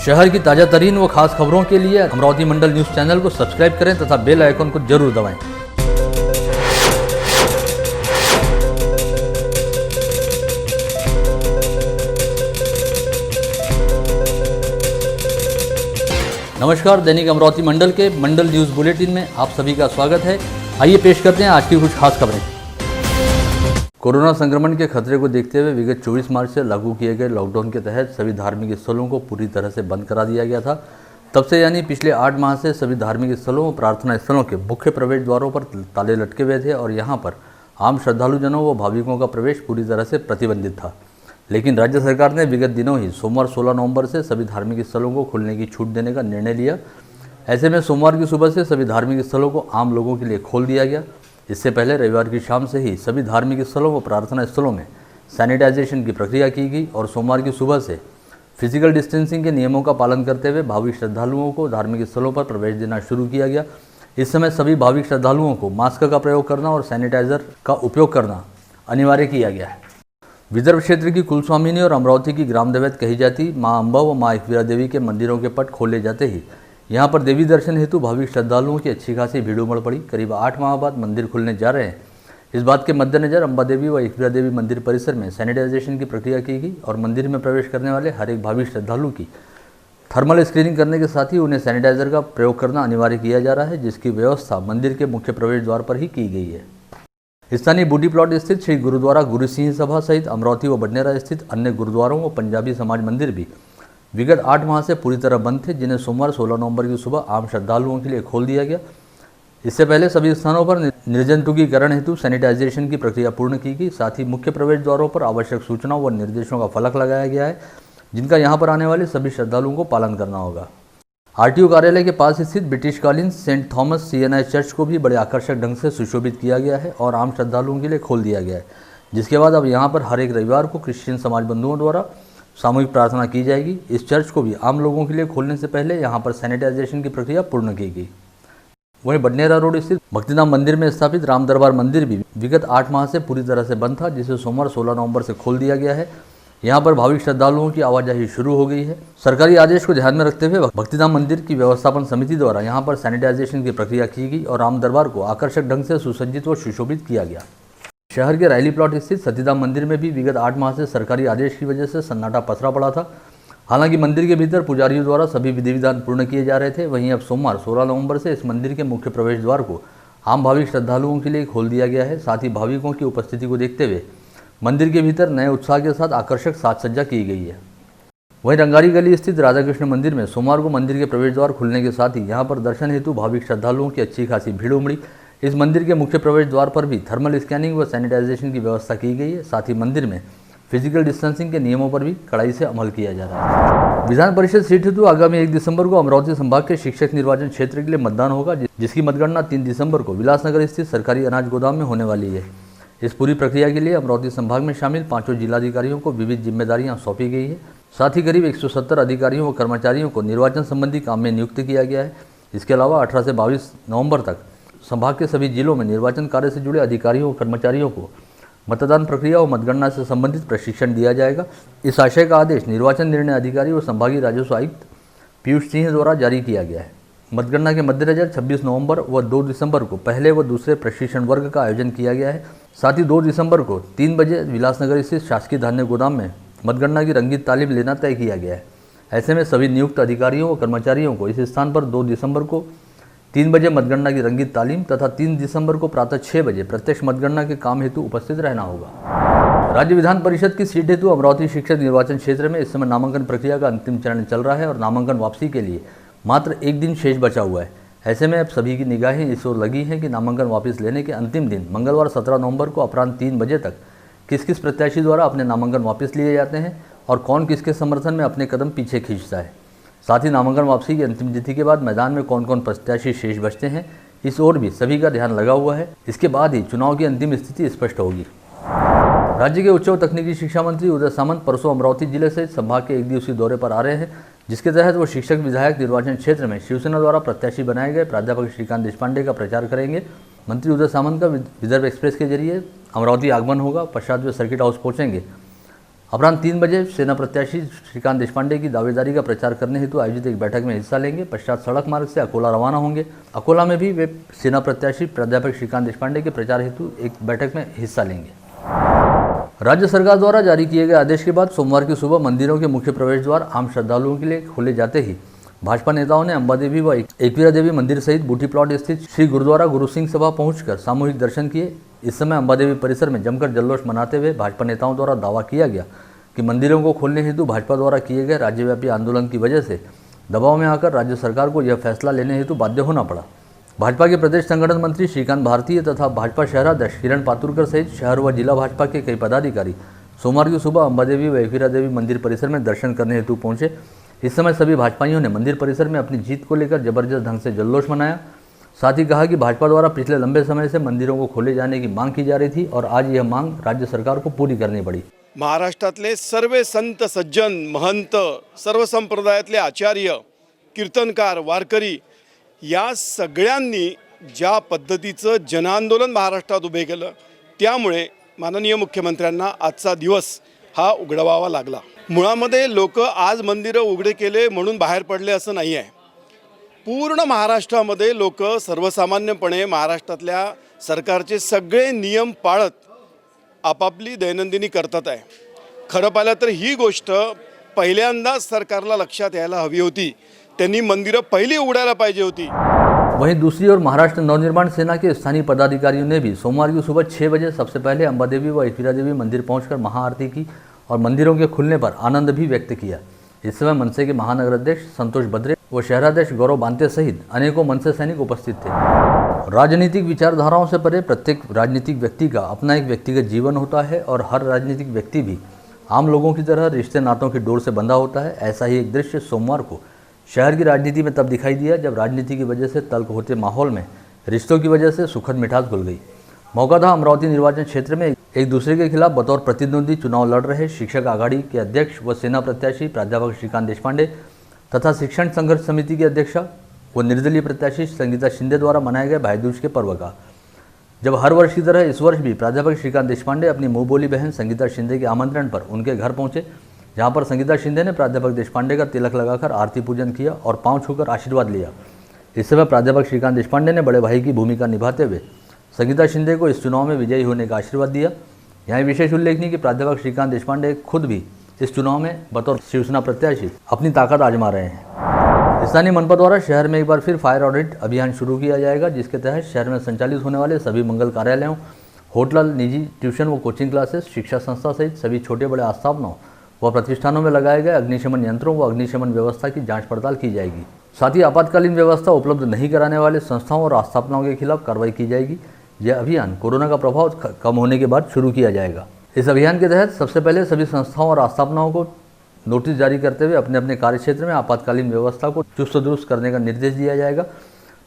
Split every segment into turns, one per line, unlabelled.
शहर की ताज़ा तरीन व खास खबरों के लिए अमरावती मंडल न्यूज़ चैनल को सब्सक्राइब करें तथा बेल आइकन को जरूर दबाएं। नमस्कार, दैनिक अमरावती मंडल के मंडल न्यूज़ बुलेटिन में आप सभी का स्वागत है। आइए पेश करते हैं आज की कुछ खास खबरें। कोरोना संक्रमण के खतरे को देखते हुए विगत 24 मार्च से लागू किए गए लॉकडाउन के तहत सभी धार्मिक स्थलों को पूरी तरह से बंद करा दिया गया था। तब से यानी पिछले 8 माह से सभी धार्मिक स्थलों व प्रार्थना स्थलों के मुख्य प्रवेश द्वारों पर ताले लटके हुए थे और यहां पर आम श्रद्धालुजनों व भाविकों का प्रवेश पूरी तरह से प्रतिबंधित था। लेकिन राज्य सरकार ने विगत दिनों ही सोमवार 16 नवंबर से सभी धार्मिक स्थलों को खुलने की छूट देने का निर्णय लिया। ऐसे में सोमवार की सुबह से सभी धार्मिक स्थलों को आम लोगों के लिए खोल दिया गया। इससे पहले रविवार की शाम से ही सभी धार्मिक स्थलों व प्रार्थना स्थलों में सैनिटाइजेशन की प्रक्रिया की गई और सोमवार की सुबह से फिजिकल डिस्टेंसिंग के नियमों का पालन करते हुए भाविक श्रद्धालुओं को धार्मिक स्थलों पर प्रवेश देना शुरू किया गया। इस समय सभी भाविक श्रद्धालुओं को मास्क का प्रयोग करना और सैनिटाइजर का उपयोग करना अनिवार्य किया गया है। विदर्भ क्षेत्र की कुलस्वामिनी और अमरावती की ग्राम देवत कही जाती मां अंबा व मां एकवीरा देवी के मंदिरों के पट खोले जाते ही यहां पर देवी दर्शन हेतु भाविक श्रद्धालुओं की अच्छी खासी भीड़ उमड़ पड़ी। करीब 8 माह बाद मंदिर खुलने जा रहे हैं। इस बात के मद्देनजर अंबा देवी व एकवीरा देवी मंदिर परिसर में सैनिटाइजेशन की प्रक्रिया की गई और मंदिर में प्रवेश करने वाले हर एक भाविक श्रद्धालु की थर्मल स्क्रीनिंग करने के साथ ही उन्हें सैनिटाइजर का प्रयोग करना अनिवार्य किया जा रहा है, जिसकी व्यवस्था मंदिर के मुख्य प्रवेश द्वार पर ही की गई है। स्थानीय बूटी प्लॉट स्थित श्री गुरुद्वारा गुरु सिंह सभा सहित अमरावती व बडनेरा स्थित अन्य गुरुद्वारों व पंजाबी समाज मंदिर भी विगत 8 माह से पूरी तरह बंद थे, जिन्हें सोमवार 16 नवंबर की सुबह आम श्रद्धालुओं के लिए खोल दिया गया। इससे पहले सभी स्थानों पर निर्जंतुकीकरण हेतु सैनिटाइजेशन की प्रक्रिया पूर्ण की गई। साथ ही मुख्य प्रवेश द्वारों पर आवश्यक सूचनाओं व निर्देशों का फलक लगाया गया है, जिनका यहां पर आने वाले सभी श्रद्धालुओं को पालन करना होगा। आरटीओ कार्यालय के पास स्थित ब्रिटिशकालीन सेंट थॉमस CNI चर्च को भी बड़े आकर्षक ढंग से सुशोभित किया गया है और आम श्रद्धालुओं के लिए खोल दिया गया है, जिसके बाद अब यहाँ पर हर एक रविवार को क्रिश्चियन समाज बंधुओं द्वारा सामूहिक प्रार्थना की जाएगी। इस चर्च को भी आम लोगों के लिए खोलने से पहले यहाँ पर सैनिटाइजेशन की प्रक्रिया पूर्ण की गई। वहीं बडनेरा रोड स्थित भक्तिधाम मंदिर में स्थापित राम दरबार मंदिर भी विगत 8 माह से पूरी तरह से बंद था, जिसे सोमवार 16 नवंबर से खोल दिया गया है। यहाँ पर भाविक श्रद्धालुओं की आवाजाही शुरू हो गई है। सरकारी आदेश को ध्यान में रखते हुए भक्तिधाम मंदिर की व्यवस्थापन समिति द्वारा यहाँ पर सैनिटाइजेशन की प्रक्रिया की गई और राम दरबार को आकर्षक ढंग से सुसज्जित व सुशोभित किया गया। शहर के रायली प्लॉट स्थित सतीधाम मंदिर में भी विगत 8 माह से सरकारी आदेश की वजह से सन्नाटा पसरा पड़ा था। हालांकि मंदिर के भीतर पुजारियों द्वारा सभी विधि विधान पूर्ण किए जा रहे थे। वहीं अब सोमवार 16 नवंबर से इस मंदिर के मुख्य प्रवेश द्वार को आम भाविक श्रद्धालुओं के लिए खोल दिया गया है। साथ ही भाविकों की उपस्थिति को देखते हुए मंदिर के भीतर नए उत्साह के साथ आकर्षक साज सज्जा की गई है। वहीं रंगारी गली स्थित राधा कृष्ण मंदिर में सोमवार को मंदिर के प्रवेश द्वार खुलने के साथ ही यहाँ पर दर्शन हेतु भाविक श्रद्धालुओं की अच्छी खासी भीड़ उमड़ी। इस मंदिर के मुख्य प्रवेश द्वार पर भी थर्मल स्कैनिंग व सैनिटाइजेशन की व्यवस्था की गई है। साथ ही मंदिर में फिजिकल डिस्टेंसिंग के नियमों पर भी कड़ाई से अमल किया जा रहा है। विधान परिषद सीट हेतु आगामी 1 दिसंबर को अमरावती संभाग के शिक्षक निर्वाचन क्षेत्र के लिए मतदान होगा, जिसकी मतगणना 3 दिसंबर को विलासनगर स्थित सरकारी अनाज गोदाम में होने वाली है। इस पूरी प्रक्रिया के लिए अमरावती संभाग में शामिल 5 जिलाधिकारियों को विविध जिम्मेदारियां सौंपी गई है। साथ ही करीब 170 अधिकारियों व कर्मचारियों को निर्वाचन संबंधी काम में नियुक्त किया गया है। इसके अलावा 18 से 22 नवंबर तक संभाग के सभी जिलों में निर्वाचन कार्य से जुड़े अधिकारियों व कर्मचारियों को मतदान प्रक्रिया और मतगणना से संबंधित प्रशिक्षण दिया जाएगा। इस आशय का आदेश निर्वाचन निर्णय अधिकारी और संभागीय राजस्व आयुक्त पीयूष सिंह द्वारा जारी किया गया है। मतगणना के मद्देनजर 26 नवंबर व 2 दिसंबर को पहले व दूसरे प्रशिक्षण वर्ग का आयोजन किया गया है। साथ ही 2 दिसंबर को 3 बजे विलासनगर स्थित शासकीय धान्य गोदाम में मतगणना की रंगीन तालीम लेना तय किया गया है। ऐसे में सभी नियुक्त अधिकारियों व कर्मचारियों को इस स्थान पर 2 दिसंबर को 3 बजे मतगणना की रंगीन तालीम तथा 3 दिसंबर को प्रातः 6 बजे प्रत्यक्ष मतगणना के काम हेतु उपस्थित रहना होगा। राज्य विधान परिषद की सीट हेतु अमरावती शिक्षक निर्वाचन क्षेत्र में इस समय नामांकन प्रक्रिया का अंतिम चरण चल रहा है और नामांकन वापसी के लिए मात्र 1 दिन शेष बचा हुआ है। ऐसे में अब सभी की निगाहें इस ओर लगी हैं कि नामांकन वापस लेने के अंतिम दिन मंगलवार 17 नवंबर को अपराह्न 3 बजे तक किस किस प्रत्याशी द्वारा अपने नामांकन वापस लिए जाते हैं और कौन किसके समर्थन में अपने कदम पीछे खींचता है। साथ ही नामांकन वापसी की अंतिम तिथि के बाद मैदान में कौन कौन प्रत्याशी शेष बचते हैं, इस ओर भी सभी का ध्यान लगा हुआ है। इसके बाद ही चुनाव की अंतिम स्थिति स्पष्ट होगी। राज्य के उच्च व तकनीकी शिक्षा मंत्री उदय सामंत परसों अमरावती जिले सहित संभाग के 1 दिवसीय दौरे पर आ रहे हैं, जिसके तहत वो शिक्षक विधायक निर्वाचन क्षेत्र में शिवसेना द्वारा प्रत्याशी बनाए गए प्राध्यापक श्रीकांत देशपांडे का प्रचार करेंगे। मंत्री उदय सामंत का विदर्भ एक्सप्रेस के जरिए अमरावती आगमन होगा। पश्चात वे सर्किट हाउस पहुंचेंगे, अपराह्न 3 बजे सेना प्रत्याशी श्रीकांत देशपांडे की दावेदारी का प्रचार करने हेतु आयोजित एक बैठक में हिस्सा लेंगे। पश्चात सड़क मार्ग से अकोला रवाना होंगे। अकोला में भी वे सेना प्रत्याशी प्राध्यापक श्रीकांत देशपांडे के प्रचार हेतु एक बैठक में हिस्सा लेंगे। राज्य सरकार द्वारा जारी किए गए आदेश के बाद सोमवार की सुबह मंदिरों के मुख्य प्रवेश द्वार आम श्रद्धालुओं के लिए खोले जाते ही भाजपा नेताओं ने अंबा देवी व एकवीरा देवी मंदिर सहित बूटी प्लॉट स्थित श्री गुरुद्वारा गुरु सिंह सभा पहुंचकर सामूहिक दर्शन किए। इस समय अंबा देवी परिसर में जमकर जल्लोष मनाते हुए भाजपा नेताओं द्वारा दावा किया गया कि मंदिरों को खोलने हेतु भाजपा द्वारा किए गए राज्यव्यापी आंदोलन की वजह से दबाव में आकर राज्य सरकार को यह फैसला लेने हेतु बाध्य होना पड़ा। भाजपा के प्रदेश संगठन मंत्री श्रीकांत भारतीय तथा भाजपा शहराध्यक्ष किरण पातुरकर सहित शहर व जिला भाजपा के कई पदाधिकारी सोमवार की सुबह अंबा देवी व एकवीरा देवी मंदिर परिसर में दर्शन करने हेतु पहुंचे। इस समय सभी भाजपाइयों ने मंदिर परिसर में अपनी जीत को लेकर जबरदस्त ढंग से जल्लोष मनाया। साथ ही कहा कि भाजपा द्वारा पिछले लंबे समय से मंदिरों को खोले जाने की मांग की जा रही थी और आज यह मांग राज्य सरकार को पूरी करनी पड़ी।
महाराष्ट्रातले सर्व संत सज्जन महंत सर्व संप्रदायातले आचार्य कीर्तनकार वारकरी या सगळ्यांनी ज्या पद्धतीचं जनआंदोलन महाराष्ट्रात उभे केलं त्यामुळे माननीय मुख्यमंत्र्यांना आजचा दिवस हा उघडवावा लागला। मुळामध्ये लोक आज मंदिरं उघडे केले म्हणून बाहेर पडले असं नाही आहे। पूर्ण महाराष्ट्रामध्ये लोक सर्वसामान्यपणे महाराष्ट्रातल्या सरकारचे सगळे नियम पाळत आपापली दैनंदिनी करतात आहे। खरं पाहिलं तर ही गोष्ट पहिल्यांदाच सरकारला लक्षात यायला हवी होती। त्यांनी मंदिरं पहिली उघडायला पाहिजे होती।
वहीं दूसरी ओर महाराष्ट्र नवनिर्माण सेना के स्थानीय पदाधिकारियों ने भी सोमवार की सुबह 6 बजे सबसे पहले अंबा देवी व एकवीरा देवी मंदिर पहुंचकर महाआरती की और मंदिरों के खुलने पर आनंद भी व्यक्त किया। इस समय मनसे के महानगर अध्यक्ष संतोष बद्रे व शहराध्यक्ष गौरव बांते सहित अनेकों मनसे सैनिक उपस्थित थे। राजनीतिक विचारधाराओं से परे प्रत्येक राजनीतिक व्यक्ति का अपना एक व्यक्तिगत जीवन होता है और हर राजनीतिक व्यक्ति भी आम लोगों की तरह रिश्ते नातों की डोर से बंधा होता है। ऐसा ही एक दृश्य सोमवार को शहर की राजनीति में तब दिखाई दिया जब राजनीति की वजह से तल्ख होते माहौल में रिश्तों की वजह से सुखद मिठास घुल गई। मौका था अमरावती निर्वाचन क्षेत्र में एक दूसरे के खिलाफ बतौर प्रतिद्वंदी चुनाव लड़ रहे शिक्षक आघाड़ी के अध्यक्ष व सेना प्रत्याशी प्राध्यापक श्रीकांत देशपांडे तथा शिक्षण संघर्ष समिति की अध्यक्षा व निर्दलीय प्रत्याशी संगीता शिंदे द्वारा मनाए गए भाईदूज के पर्व का। जब हर वर्ष की तरह इस वर्ष भी प्राध्यापक श्रीकांत देशपांडे अपनी मुँह बोली बहन संगीता शिंदे के आमंत्रण पर उनके घर पहुंचे, जहां पर संगीता शिंदे ने प्राध्यापक देशपांडे का तिलक लगाकर आरती पूजन किया और पांव छूकर आशीर्वाद लिया। इस समय प्राध्यापक श्रीकांत देशपांडे ने बड़े भाई की भूमिका निभाते हुए संगीता शिंदे को इस चुनाव में विजयी होने का आशीर्वाद दिया। यहाँ विशेष उल्लेखनीय कि प्राध्यापक श्रीकांत देशपांडे खुद भी इस चुनाव में बतौर शिवसेना प्रत्याशी अपनी ताकत आजमा रहे हैं। स्थानीय मनपा द्वारा शहर में एक बार फिर फायर ऑडिट अभियान शुरू किया जाएगा, जिसके तहत शहर में संचालित होने वाले सभी मंगल कार्यालयों, होटल, निजी ट्यूशन व कोचिंग क्लासेस, शिक्षा संस्था सहित सभी छोटे बड़े आस्थापनों व प्रतिष्ठानों में लगाए गए अग्निशमन यंत्रों व अग्निशमन व्यवस्था की जांच पड़ताल की जाएगी। साथ ही आपातकालीन व्यवस्था उपलब्ध नहीं कराने वाले संस्थाओं और आस्थापनाओं के खिलाफ कार्रवाई की जाएगी। यह अभियान कोरोना का प्रभाव कम होने के बाद शुरू किया जाएगा। इस अभियान के तहत सबसे पहले सभी संस्थाओं और आस्थापनाओं को नोटिस जारी करते हुए अपने अपने कार्यक्षेत्र में आपातकालीन व्यवस्था को चुस्त दुरुस्त करने का निर्देश दिया जाएगा।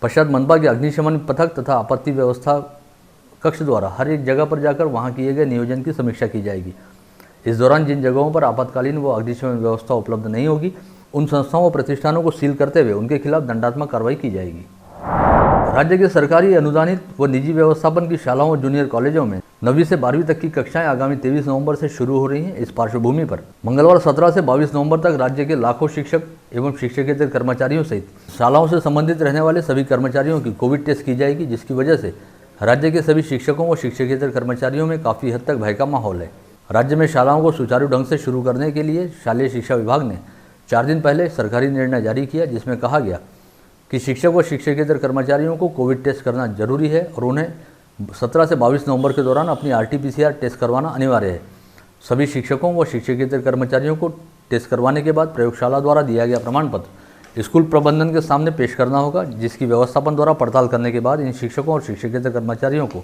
पश्चात मनपा के अग्निशमन पथक तथा आपत्ति व्यवस्था कक्ष द्वारा हर एक जगह पर जाकर वहां किए गए नियोजन की समीक्षा की जाएगी। इस दौरान जिन जगहों पर आपातकालीन व अग्निशमन व्यवस्था उपलब्ध नहीं होगी, उन संस्थाओं व प्रतिष्ठानों को सील करते हुए उनके खिलाफ दंडात्मक कार्रवाई की जाएगी। राज्य के सरकारी अनुदानित व निजी व्यवस्थापन की शालाओं और जूनियर कॉलेजों में 9वीं से 12वीं तक की कक्षाएं आगामी 23 नवंबर से शुरू हो रही हैं। इस पार्श्वभूमि पर मंगलवार 17 से 22 नवंबर तक राज्य के लाखों शिक्षक एवं शिक्षकेतर कर्मचारियों सहित शालाओं से संबंधित रहने वाले सभी कर्मचारियों की कोविड टेस्ट की जाएगी, जिसकी वजह से राज्य के सभी शिक्षकों व शिक्षकेतर कर्मचारियों में काफ़ी हद तक भय का माहौल है। राज्य में शालाओं को सुचारू ढंग से शुरू करने के लिए शालेय शिक्षा विभाग ने 4 दिन पहले सरकारी निर्णय जारी किया, जिसमें कहा गया कि शिक्षक व शिक्षकेतर कर्मचारियों को कोविड टेस्ट करना जरूरी है और उन्हें 17 से 22 नवंबर के दौरान अपनी RT-PCR टेस्ट करवाना अनिवार्य है। सभी शिक्षकों व शिक्षकेतर कर्मचारियों को टेस्ट करवाने के बाद प्रयोगशाला द्वारा दिया गया प्रमाण पत्र स्कूल प्रबंधन के सामने पेश करना होगा, जिसकी व्यवस्थापन द्वारा पड़ताल करने के बाद इन शिक्षकों और शिक्षकेतर कर्मचारियों को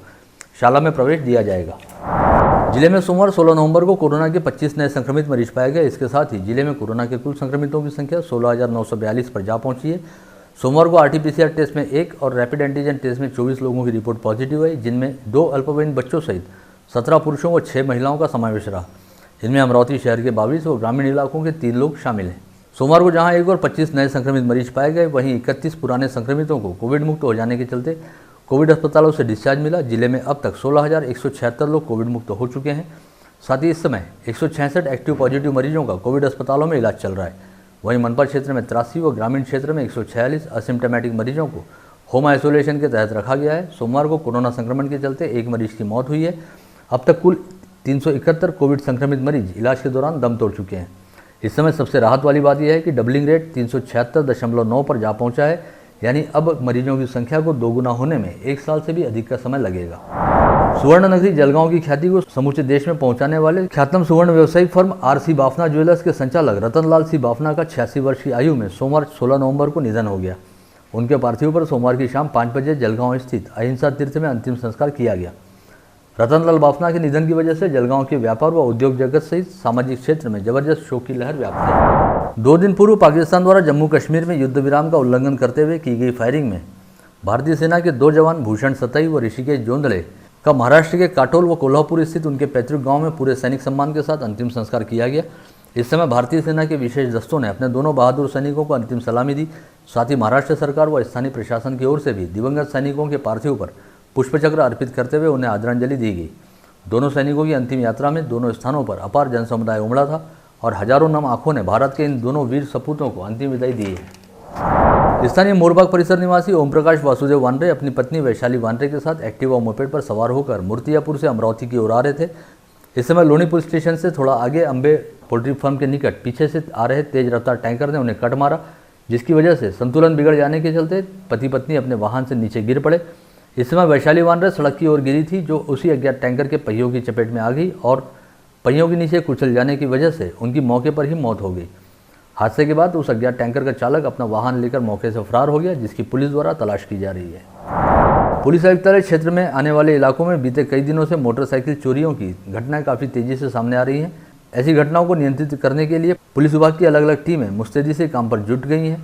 शाला में प्रवेश दिया जाएगा। जिले में सोमवार 16 नवंबर को कोरोना के 25 नए संक्रमित मरीज पाए गए। इसके साथ ही जिले में कोरोना के कुल संक्रमितों की संख्या 16,942 पर जा पहुंची है। सोमवार को RT-PCR टेस्ट में 1 और रैपिड एंटीजन टेस्ट में 24 लोगों की रिपोर्ट पॉजिटिव आई, जिनमें 2 अल्पवयीन बच्चों सहित 17 पुरुषों व 6 महिलाओं का समावेश रहा। इनमें अमरावती शहर के 22 और ग्रामीण इलाकों के 3 लोग शामिल हैं। सोमवार को जहां 1 और 25 नए संक्रमित मरीज पाए गए, वहीं 31 पुराने संक्रमितों को कोविड मुक्त हो जाने के चलते कोविड अस्पतालों से डिस्चार्ज मिला। जिले में अब तक 16,176 लोग कोविड मुक्त हो चुके हैं। साथ ही इस समय 166 एक्टिव पॉजिटिव मरीजों का कोविड अस्पतालों में इलाज चल रहा है। वहीं मनपा क्षेत्र में 83 व ग्रामीण क्षेत्र में 146 असिम्टोमेटिक मरीजों को होम आइसोलेशन के तहत रखा गया है। सोमवार को कोरोना संक्रमण के चलते एक मरीज की मौत हुई है। अब तक कुल 371 कोविड संक्रमित मरीज इलाज के दौरान दम तोड़ चुके हैं। इस समय सबसे राहत वाली बात यह है कि डबलिंग रेट 376.9 पर जा पहुंचा है, यानी अब मरीजों की संख्या को दोगुना होने में 1 साल से भी अधिक का समय लगेगा। सुवर्ण नगरी जलगांव की ख्याति को समूचे देश में पहुंचाने वाले ख्यातनाम सुवर्ण व्यवसायिक फर्म आर.सी. बाफना ज्वेलर्स के संचालक रतनलाल सी बाफना का 86 वर्ष की आयु में सोमवार 16 नवंबर को निधन हो गया। उनके पार्थिव पर सोमवार की शाम 5 बजे जलगांव स्थित अहिंसा तीर्थ में अंतिम संस्कार किया गया। रतनलाल बाफना के निधन की वजह से जलगांव के व्यापार व उद्योग जगत सहित सामाजिक क्षेत्र में जबरदस्त शोक की लहर व्याप्त है। 2 दिन पूर्व पाकिस्तान द्वारा जम्मू कश्मीर में युद्ध विराम का उल्लंघन करते हुए की गई फायरिंग में भारतीय सेना के 2 जवान भूषण सतई व ऋषिकेश जोंदड़े का महाराष्ट्र के काटोल व कोल्हापुर स्थित उनके पैतृक गांव में पूरे सैनिक सम्मान के साथ अंतिम संस्कार किया गया। इस समय भारतीय सेना के विशेष दस्तों ने अपने दोनों बहादुर सैनिकों को अंतिम सलामी दी। साथ ही महाराष्ट्र सरकार व स्थानीय प्रशासन की ओर से भी दिवंगत सैनिकों के पार्थिव पर पुष्पचक्र अर्पित करते हुए उन्हें आदरांजलि दी गई। दोनों सैनिकों की अंतिम यात्रा में दोनों स्थानों पर अपार जनसमुदाय उमड़ा था और हजारों नम आंखों ने भारत के इन दोनों वीर सपूतों को अंतिम विदाई दी है। स्थानीय मोरबाग परिसर निवासी ओम प्रकाश वासुदेव वानरे अपनी पत्नी वैशाली वानरे के साथ एक्टिवा मोपेड पर सवार होकर मूर्तियापुर से अमरावती की ओर आ रहे थे। इस समय लोनी पुलिस स्टेशन से थोड़ा आगे अंबे पोल्ट्री फार्म के निकट पीछे से आ रहे तेज रफ्तार टैंकर ने उन्हें कट मारा, जिसकी वजह से संतुलन बिगड़ जाने के चलते पति पत्नी अपने वाहन से नीचे गिर पड़े। इस समय वैशाली वानरे सड़क की ओर गिरी थी, जो उसी अज्ञात टैंकर के पहियों की चपेट में आ गई और पहियों के नीचे कुचल जाने की वजह से उनकी मौके पर ही मौत हो गई। हादसे के बाद उस अज्ञात टैंकर का चालक अपना वाहन लेकर मौके से फरार हो गया, जिसकी पुलिस द्वारा तलाश की जा रही है। पुलिस आयुक्तालय क्षेत्र में आने वाले इलाकों में बीते कई दिनों से मोटरसाइकिल चोरियों की घटनाएं काफ़ी तेजी से सामने आ रही हैं। ऐसी घटनाओं को नियंत्रित करने के लिए पुलिस विभाग की अलग अलग टीमें मुस्तैदी से काम पर जुट गई हैं।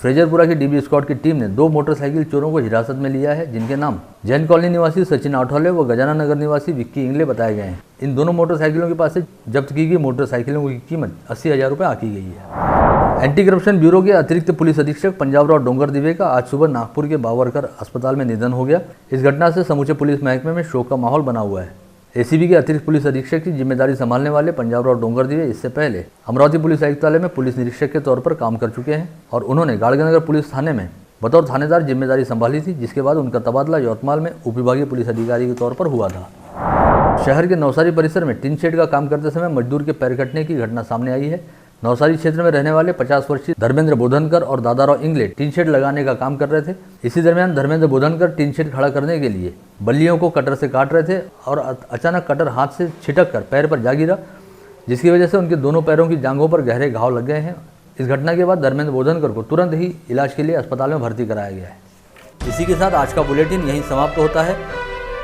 फ्रेजरपुरा की डीबी स्क्वाड की टीम ने 2 मोटरसाइकिल चोरों को हिरासत में लिया है, जिनके नाम जैन कॉलोनी निवासी सचिन आठौले व गजाना नगर निवासी विक्की इंगले बताए गए हैं। इन दोनों मोटरसाइकिलों के पास से जब्त की गई मोटरसाइकिलों की कीमत 80,000 रुपये आकी गई है। एंटी करप्शन ब्यूरो के अतिरिक्त पुलिस अधीक्षक पंजाबराव डोंगर दिवे का आज सुबह नागपुर के बावरकर अस्पताल में निधन हो गया। इस घटना से समूचे पुलिस महकमे में शोक का माहौल बना हुआ है। एसीबी के अतिरिक्त पुलिस अधीक्षक की जिम्मेदारी संभालने वाले पंजाबराव डोंगर दिवे इससे पहले अमरावती पुलिस आयुक्तालय में पुलिस निरीक्षक के तौर पर काम कर चुके हैं और उन्होंने गाड़गनगर पुलिस थाने में बतौर थानेदार जिम्मेदारी संभाली थी, जिसके बाद उनका तबादला यवतमाल में उपविभागीय पुलिस अधिकारी के तौर पर हुआ था। शहर के नवसारी परिसर में टिन शेड का काम करते समय मजदूर के पैर कटने की घटना सामने आई है। नवसारी क्षेत्र में रहने वाले 50 वर्षीय धर्मेंद्र बोधनकर और दादाराव इंगले टिन शेड लगाने का काम कर रहे थे। इसी दरमियान धर्मेंद्र बोधनकर टिन शेड खड़ा करने के लिए बल्लियों को कटर से काट रहे थे और अचानक कटर हाथ से छिटक कर पैर पर जा गिरा, जिसकी वजह से उनके दोनों पैरों की जांघों पर गहरे घाव लग गए हैं। इस घटना के बाद धर्मेंद्र बोधनकर को तुरंत ही इलाज के लिए अस्पताल में भर्ती कराया गया है। इसी के साथ आज का बुलेटिन यहीं समाप्त होता है।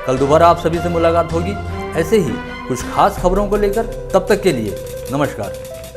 कल दोबारा आप सभी से मुलाकात होगी ऐसे ही कुछ खास खबरों को लेकर। तब तक के लिए नमस्कार।